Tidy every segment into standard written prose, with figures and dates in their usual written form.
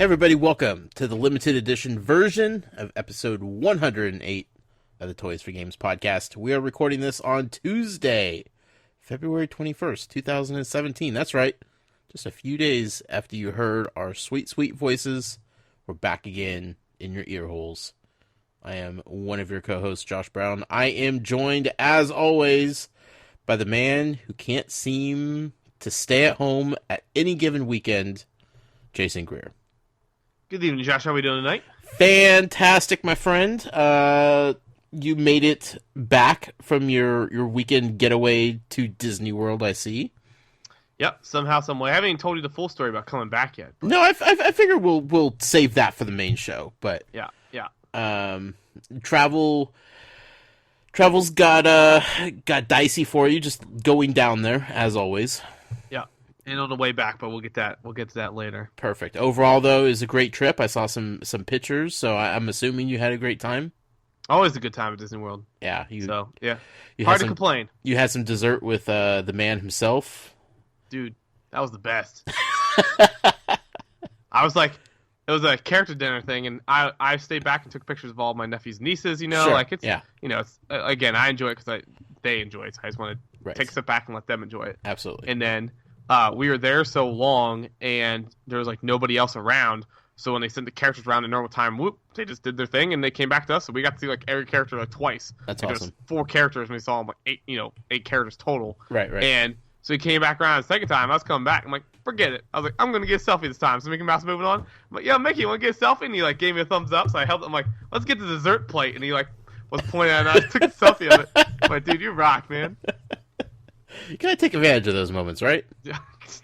Hey everybody, welcome to the limited edition version of episode 108 of the Toys for Games podcast. We are recording this on Tuesday, February 21st, 2017. That's right. Just a few days after you heard our sweet, sweet voices, we're back again in your ear holes. I am one of your co-hosts, Josh Brown. I am joined, as always, by the man who can't seem to stay at home at any given weekend, Jason Greer. Good evening, Josh. How are we doing tonight? Fantastic, my friend. You made it back from your weekend getaway to Disney World, I see. Yep, somehow, some way. I haven't even told you the full story about coming back yet. But... No, I figure we'll save that for the main show. But yeah. Travel's got dicey for you, just going down there as always. Yeah. And on the way back, but we'll get to that later. Perfect. Overall, though, it was a great trip. I saw some pictures, so I'm assuming you had a great time. Always a good time at Disney World. Yeah. Hard to complain. You had some dessert with the man himself. Dude, that was the best. I was like, it was a character dinner thing, and I stayed back and took pictures of all my nephew's nieces. Sure. It's again, I enjoy it because they enjoy it. So I just want to take a step back and let them enjoy it. Absolutely. And then we were there so long, and there was like nobody else around. So when they sent the characters around in normal time, they just did their thing, and they came back to us. So we got to see like every character like twice. That's awesome. There was 4 characters, and we saw them like 8 characters total. Right. And so he came back around the second time. I was coming back. I'm like, forget it. I was like, I'm gonna get a selfie this time. So Mickey Mouse moving on. I'm like, yeah, Mickey, you want to get a selfie? And he like gave me a thumbs up. So I held it. I'm like, let's get the dessert plate. And he like was pointing at it, and I took a selfie of it. I'm like, dude, you rock, man. You gotta take advantage of those moments, right? Yeah,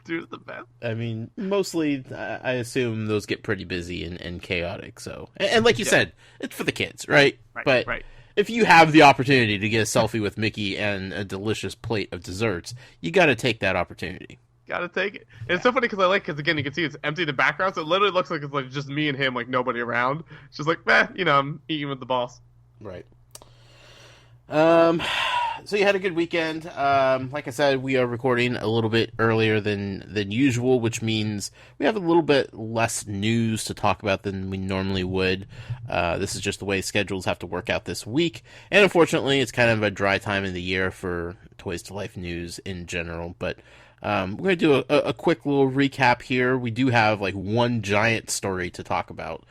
dude, it's the best. I mean, mostly, I assume those get pretty busy and chaotic. So, and like you said, it's for the kids, right? But if you have the opportunity to get a selfie with Mickey and a delicious plate of desserts, you gotta take that opportunity. Gotta take it. And it's so funny because again, you can see it's empty in the background, so it literally looks like it's like just me and him, like nobody around. It's just like, I'm eating with the boss. Right. So you had a good weekend. Like I said, we are recording a little bit earlier than usual, which means we have a little bit less news to talk about than we normally would. This is just the way schedules have to work out this week. And unfortunately, it's kind of a dry time of the year for Toys to Life news in general. But we're going to do a quick little recap here. We do have like one giant story to talk about,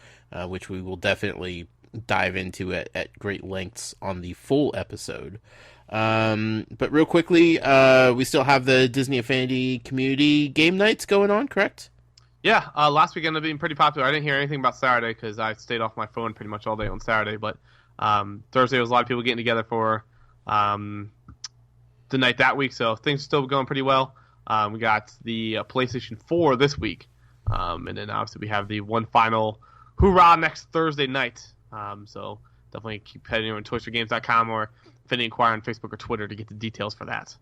which we will definitely dive into at great lengths on the full episode. But real quickly, we still have the Disney Affinity Community Game Nights going on, correct? Yeah, last week ended up being pretty popular. I didn't hear anything about Saturday because I stayed off my phone pretty much all day on Saturday. But Thursday was a lot of people getting together for the night that week, so things are still going pretty well. We got the PlayStation 4 this week, and then obviously we have the one final hoorah next Thursday night. So definitely keep heading over to toysforgames.com or inquire on Facebook or Twitter to get the details for that.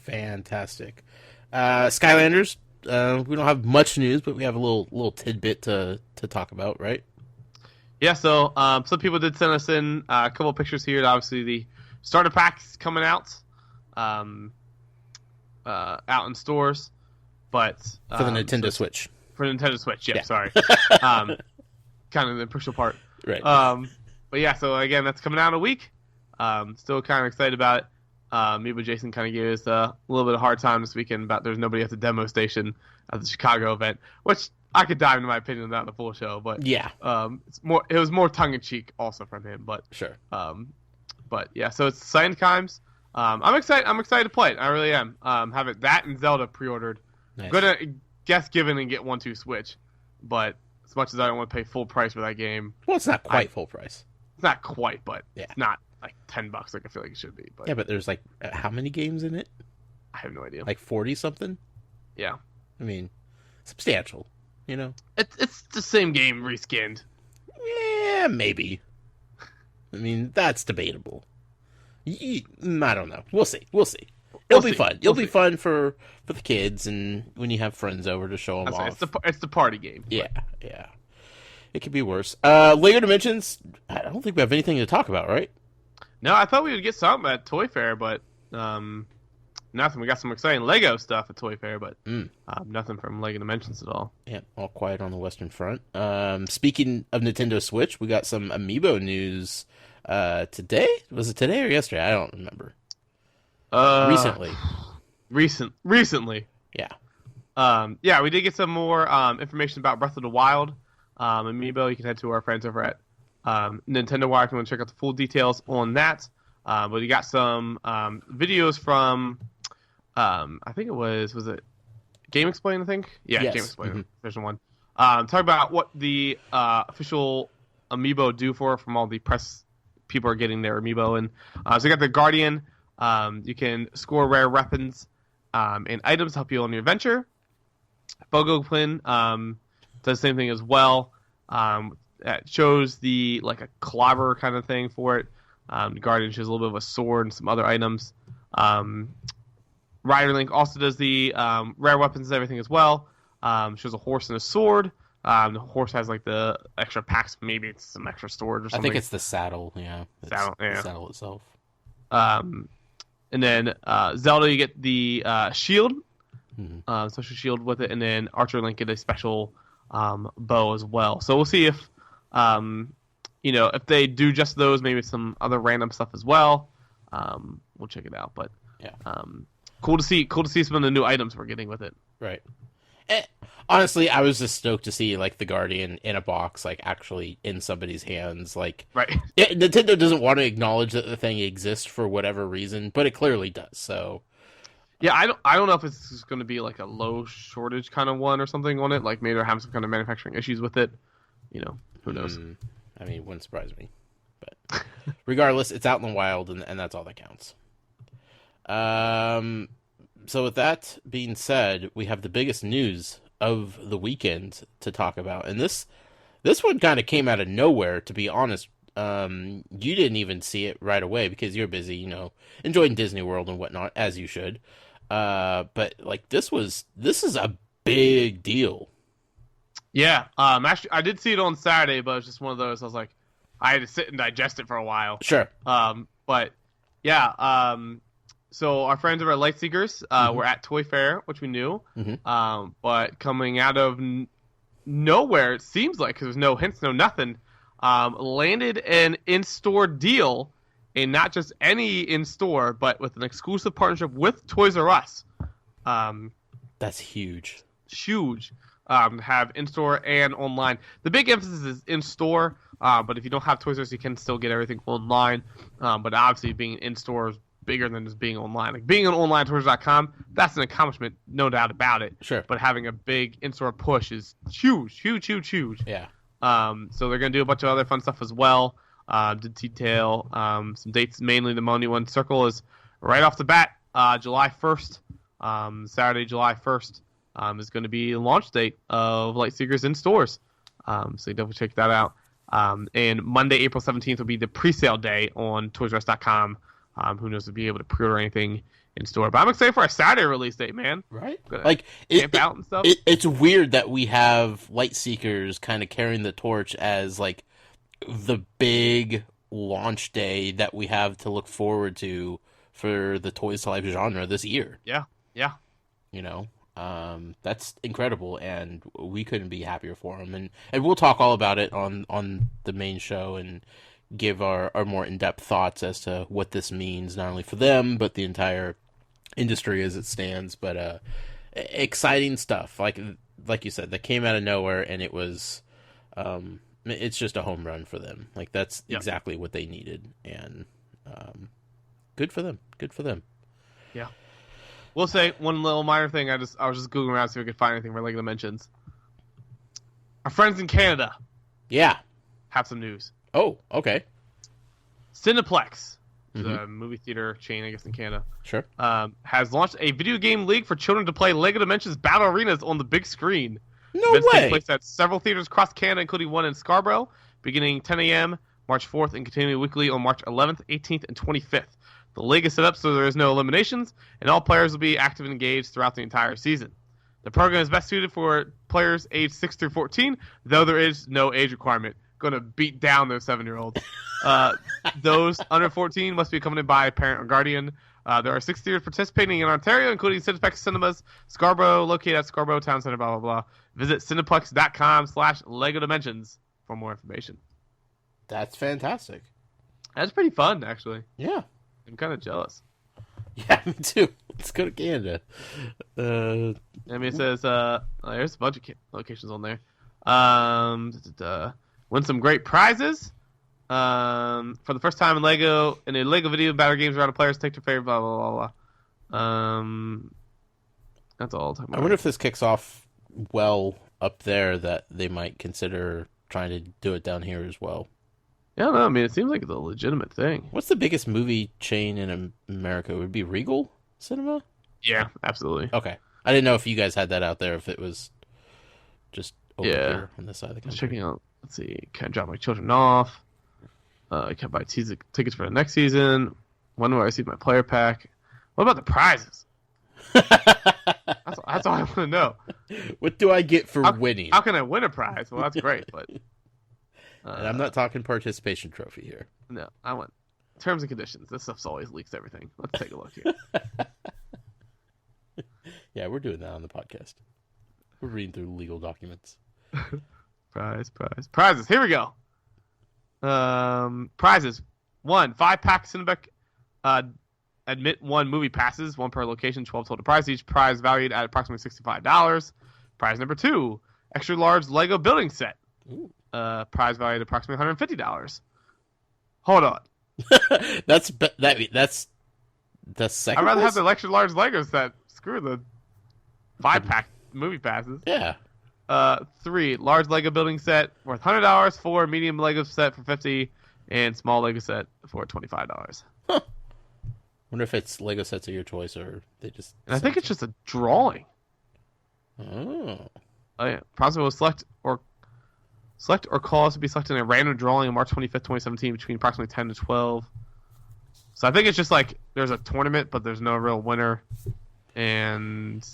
Fantastic. Skylanders, we don't have much news, but we have a little tidbit to talk about, right? Yeah, so some people did send us in a couple of pictures here. Obviously, the starter pack's coming out in stores, but for the Nintendo Switch. For the Nintendo Switch, yeah. Sorry. Kind of the crucial part. Right. But yeah, so again, that's coming out in a week. Still kind of excited about it. Me and Jason kind of gave us a little bit of a hard time this weekend about there's nobody at the demo station at the Chicago event, which I could dive into my opinion on that in the full show. But yeah, it was more tongue in cheek also from him. But sure. But yeah, so it's exciting times. I'm excited. I'm excited to play it. I really am. Have it that and Zelda pre-ordered. Nice. I'm gonna guess given and get 1-2 Switch, but as much as I don't want to pay full price for that game, well, it's not quite full price. It's not quite, but yeah. It's not like $10 like I feel like it should be. But yeah, but there's like how many games in it? I have no idea. Like 40 something. Yeah, I mean, substantial. You know, it's the same game reskinned. Yeah, maybe. I mean, that's debatable. I don't know. We'll see. It'll be fun. It'll be fun for the kids and when you have friends over to show them off. It's the party game. Yeah. It could be worse. Lego Dimensions, I don't think we have anything to talk about, right? No, I thought we would get something at Toy Fair, but Nothing. We got some exciting Lego stuff at Toy Fair, but nothing from Lego Dimensions at all. Yeah, all quiet on the Western Front. Speaking of Nintendo Switch, we got some amiibo news today. Was it today or yesterday? I don't remember. Recently. Yeah. We did get some more information about Breath of the Wild amiibo. You can head to our friends over at Nintendo Wire if you want to check out the full details on that. But you got some videos from I think it was it Game Explain, I think? Yeah, yes. Game Explain, Version 1. Talk about what the official amiibo do from all the press people are getting their amiibo. And so you got the Guardian. You can score rare weapons and items to help you on your adventure. Bogo Pin does the same thing as well. It shows a clobber kind of thing for it. The Guardian shows a little bit of a sword and some other items. Rider Link also does the rare weapons and everything as well. Shows a horse and a sword. The horse has the extra packs. Maybe it's some extra storage or something. I think it's the saddle. Yeah, the saddle itself. And then Zelda, you get the shield, special shield with it, and then Archer Link get a special bow as well. So we'll see if if they do just those, maybe some other random stuff as well. We'll check it out. But yeah, cool to see some of the new items we're getting with it. Right. Honestly, I was just stoked to see the Guardian in a box, actually in somebody's hands. Right. Nintendo doesn't want to acknowledge that the thing exists for whatever reason, but it clearly does. So. Yeah, I don't know if it's going to be a low shortage kind of one or something on it. Maybe they're having some kind of manufacturing issues with it. Who knows? I mean, it wouldn't surprise me. But regardless, it's out in the wild, and that's all that counts. So with that being said, we have the biggest news of the weekend to talk about. And this one kind of came out of nowhere, to be honest. You didn't even see it right away because you're busy, enjoying Disney World and whatnot, as you should. But this is a big deal. Yeah. Actually, I did see it on Saturday, but it was just one of those. I was I had to sit and digest it for a while. Sure. But yeah. So our friends over at Lightseekers were at Toy Fair, which we knew. But coming out of nowhere, it seems like, because there's no hints, no nothing, landed an in-store deal, and not just any in-store, but with an exclusive partnership with Toys R Us. That's huge. Huge. Have in-store and online. The big emphasis is in-store, but if you don't have Toys R Us, you can still get everything online. But obviously, being in-store is bigger than just being online. Being on online Toys.com, that's an accomplishment, no doubt about it. Sure. But having a big in-store push is huge. Yeah. So they're going to do a bunch of other fun stuff as well. To detail some dates, mainly the Moni one. Circle is right off the bat, July 1st. Saturday, July 1st is going to be the launch date of Lightseekers in stores. So you definitely check that out. And Monday, April 17th will be the pre-sale day on ToysRUs.com. Who knows if we'll be able to pre-order anything in store. But I'm excited for a Saturday release date, man. Right? Camp out and stuff. It's weird that we have Lightseekers kind of carrying the torch as the big launch day that we have to look forward to for the Toys to Life genre this year. Yeah. That's incredible, and we couldn't be happier for them. And we'll talk all about it on the main show and give our more in-depth thoughts as to what this means, not only for them, but the entire industry as it stands. But exciting stuff, like you said, that came out of nowhere, and it was it's just a home run for them. That's exactly what they needed, and good for them. Yeah. We'll say one little minor thing. I was just googling around to see if we could find anything for Lego Dimensions. Our friends in Canada, have some news. Oh, okay. Cineplex, the movie theater chain, I guess, in Canada, sure, has launched a video game league for children to play Lego Dimensions Battle Arenas on the big screen. No Events way. take place at several theaters across Canada, including one in Scarborough, beginning 10 a.m. March 4th and continuing weekly on March 11th, 18th, and 25th. The league is set up so there is no eliminations, and all players will be active and engaged throughout the entire season. The program is best suited for players aged 6 through 14, though there is no age requirement. Going to beat down those 7-year-olds. Those under 14 must be accompanied by a parent or guardian. There are 6 theaters participating in Ontario, including Cineplex Cinemas, Scarborough, located at Scarborough Town Center, blah, blah, blah. Visit cineplex.com/Lego Dimensions for more information. That's fantastic. That's pretty fun, actually. Yeah. I'm kind of jealous. Yeah, me too. Let's go to Canada. I mean, it says, there's a bunch of locations on there. Win some great prizes. For the first time in a Lego video, battle games around the players, take their favorite, blah, blah, blah, blah. That's all I'm talking about. I wonder if this kicks off well up there that they might consider trying to do it down here as well. Yeah, I don't know. I mean, it seems like it's a legitimate thing. What's the biggest movie chain in America? Would it be Regal Cinema? Yeah, absolutely. Okay. I didn't know if you guys had that out there, if it was just over here on this side of the country. Checking out. Let's see. Can I drop my children off? I can buy tickets for the next season. When do I receive my player pack? What about the prizes? That's all I want to know. What do I get for winning? How can I win a prize? Well, that's great, but and I'm not talking participation trophy here. No, I want terms and conditions. This stuff's always leaks everything. Let's take a look here. Yeah, we're doing that on the podcast. We're reading through legal documents. Prizes. Here we go. Prizes. 1, 5-pack Cinebeck admit 1 movie passes, 1 per location, 12 total prize. Each prize valued at approximately $65. Prize number 2, extra large Lego building set. Ooh. Prize valued at approximately $150. Hold on. That's the second. I'd rather have the extra large Lego set. Screw the 5-pack movie passes. Yeah. 3, large Lego building set worth $100. 4, medium Lego set for $50, and small Lego set for $25. Huh. Wonder if it's Lego sets of your choice or they just. And I think it's just a drawing. Oh. Oh yeah. Possible select or cause to be selected in a random drawing on March 25th, 2017, between approximately 10 to 12. So I think it's just like there's a tournament, but there's no real winner, and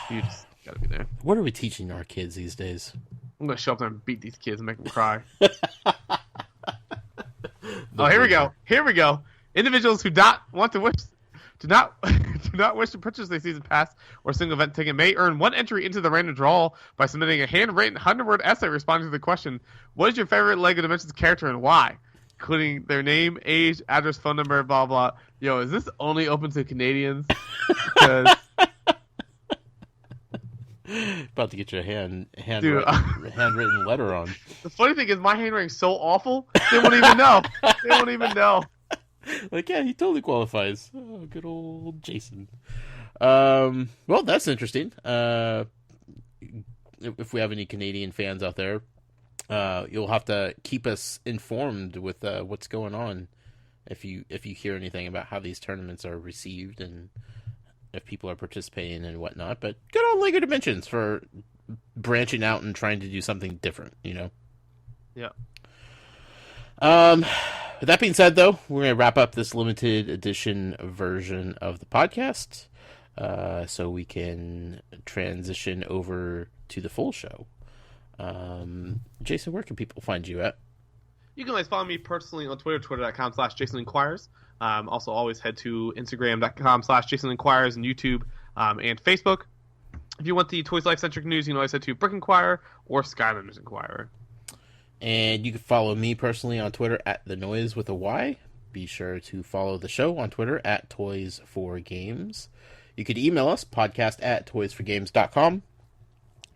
you just gotta be there. What are we teaching our kids these days? I'm gonna show up there and beat these kids and make them cry. Oh, here we go. Here we go. Individuals who do not wish to purchase a season pass or single event ticket may earn 1 entry into the random draw by submitting a handwritten 100-word essay responding to the question, what is your favorite Lego Dimensions character and why? Including their name, age, address, phone number, blah, blah. Yo, is this only open to Canadians? Because... About to get your handwritten letter on. The funny thing is my handwriting's so awful, they won't even know. They won't even know. Like, yeah, he totally qualifies. Oh, good old Jason. Well, that's interesting. If we have any Canadian fans out there, you'll have to keep us informed with what's going on. If you hear anything about how these tournaments are received and if people are participating and whatnot. But good on Lego Dimensions for branching out and trying to do something different, you know? Yeah. With that being said, though, we're going to wrap up this limited edition version of the podcast so we can transition over to the full show. Jason, where can people find you at? You can always follow me personally on Twitter, twitter.com/JasonInquires. Also, always head to Instagram.com/JasonInquires and YouTube and Facebook. If you want the Toys Life-centric news, you can always head to Brick Inquirer or Skylanders Inquirer. And you can follow me personally on Twitter at The Noise with a Y. Be sure to follow the show on Twitter at Toys4Games. You could email us, podcast@toysforgames.com.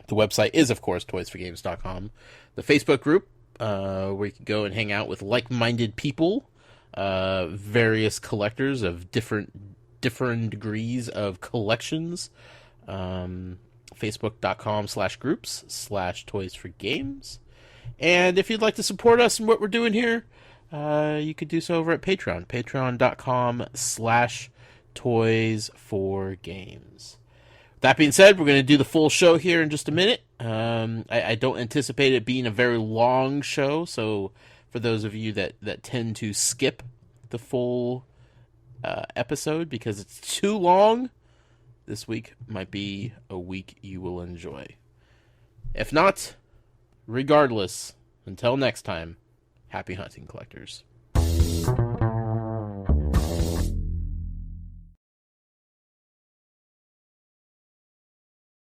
The website is, of course, toysforgames.com. The Facebook group, where you can go and hang out with like-minded people, various collectors of different degrees of collections. Facebook.com/groups/toysforgames. And if you'd like to support us in what we're doing here, you could do so over at Patreon. Patreon.com/toys4games. That being said, we're going to do the full show here in just a minute. I don't anticipate it being a very long show, so for those of you that tend to skip the full episode because it's too long, this week might be a week you will enjoy. If not, regardless, until next time, happy hunting, collectors.